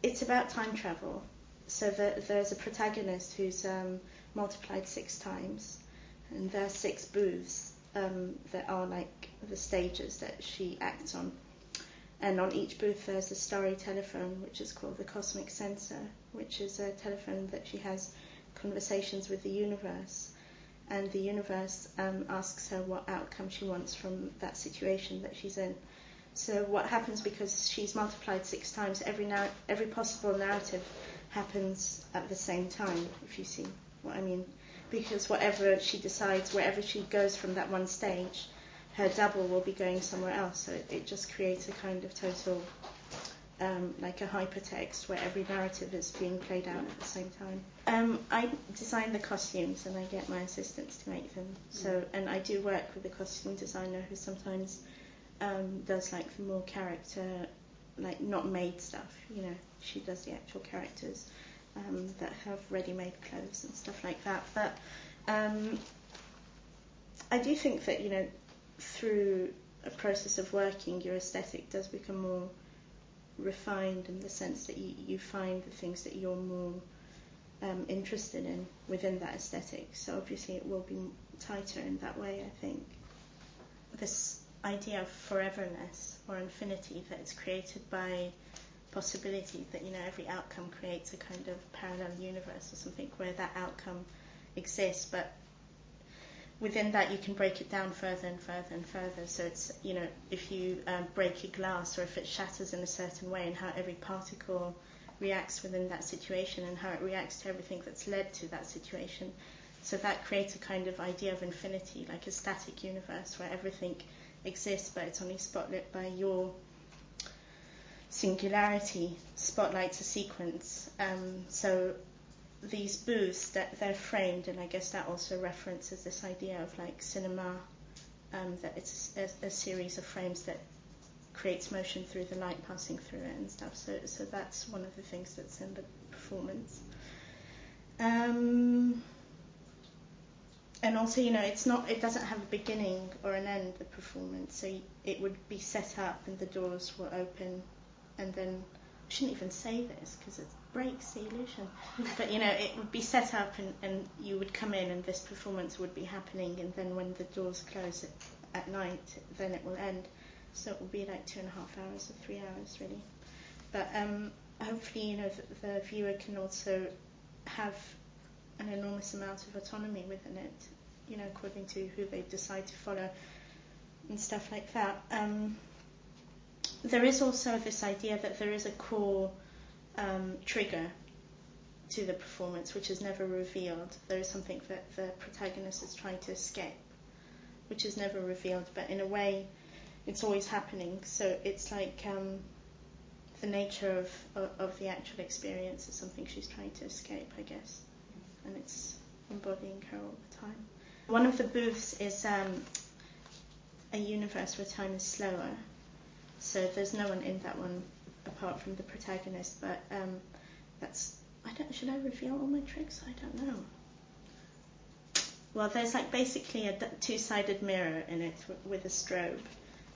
It's about time travel. So there's a protagonist who's multiplied 6 times, and there are 6 booths that are like the stages that she acts on. And on each booth there's a starry telephone, which is called the cosmic sensor, which is a telephone that she has conversations with the universe. And the universe asks her what outcome she wants from that situation that she's in. So what happens, because she's multiplied 6 times, every possible narrative happens at the same time, if you see what I mean. Because whatever she decides, wherever she goes from that one stage, her double will be going somewhere else. So it just creates a kind of total, like a hypertext where every narrative is being played out at the same time. I design the costumes and I get my assistants to make them. So, and I do work with a costume designer who sometimes does like the more character, like not made stuff, you know. She does the actual characters that have ready-made clothes and stuff like that. But I do think that, you know, through a process of working, your aesthetic does become more refined in the sense that you find the things that you're more interested in within that aesthetic. So obviously it will be tighter in that way, I think. This idea of foreverness or infinity that is created by possibility, that, you know, every outcome creates a kind of parallel universe or something where that outcome exists, but within that you can break it down further and further and further. So it's, you know, if you break a glass, or if it shatters in a certain way, and how every particle reacts within that situation and how it reacts to everything that's led to that situation. So that creates a kind of idea of infinity, like a static universe where everything exists but it's only spotlit by your singularity, spotlights a sequence. So these booths, that they're framed, and I guess that also references this idea of like cinema, that it's a series of frames that creates motion through the light passing through it and stuff. So that's one of the things that's in the performance. And also, you know, it doesn't have a beginning or an end, the performance. So it would be set up and the doors will open, and then, I shouldn't even say this because it breaks the illusion, but, you know, it would be set up and you would come in and this performance would be happening, and then when the doors close at night, then it will end. So it will be like 2.5 hours or 3 hours, really. But hopefully, you know, the viewer can also have an enormous amount of autonomy within it, you know, according to who they decide to follow and stuff like that. There is also this idea that there is a core trigger to the performance which is never revealed. There is something that the protagonist is trying to escape, which is never revealed, but in a way it's always happening. So it's like the nature of the actual experience is something she's trying to escape, I guess, and it's embodying her all the time. One of the booths is a universe where time is slower, so there's no one in that one apart from the protagonist, but should I reveal all my tricks? I don't know. Well, there's like basically a two-sided mirror in it with a strobe,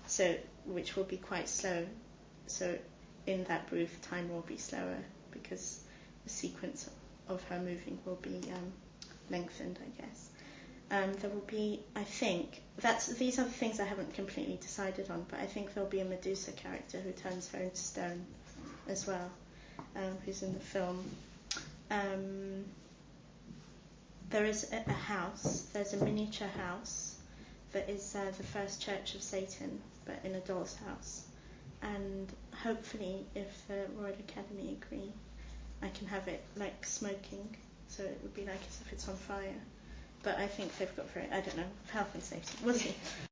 so which will be quite slow. So in that booth, time will be slower because the sequence of her moving will be lengthened, I guess. There will be, I think, these are the things I haven't completely decided on, but I think there'll be a Medusa character who turns her into stone as well, who's in the film. There is a house, there's a miniature house that is the first church of Satan, but in a doll's house. And hopefully, if the Royal Academy agree, I can have it like smoking, so it would be like as if it's on fire. But I think they've got I don't know, health and safety. We'll see.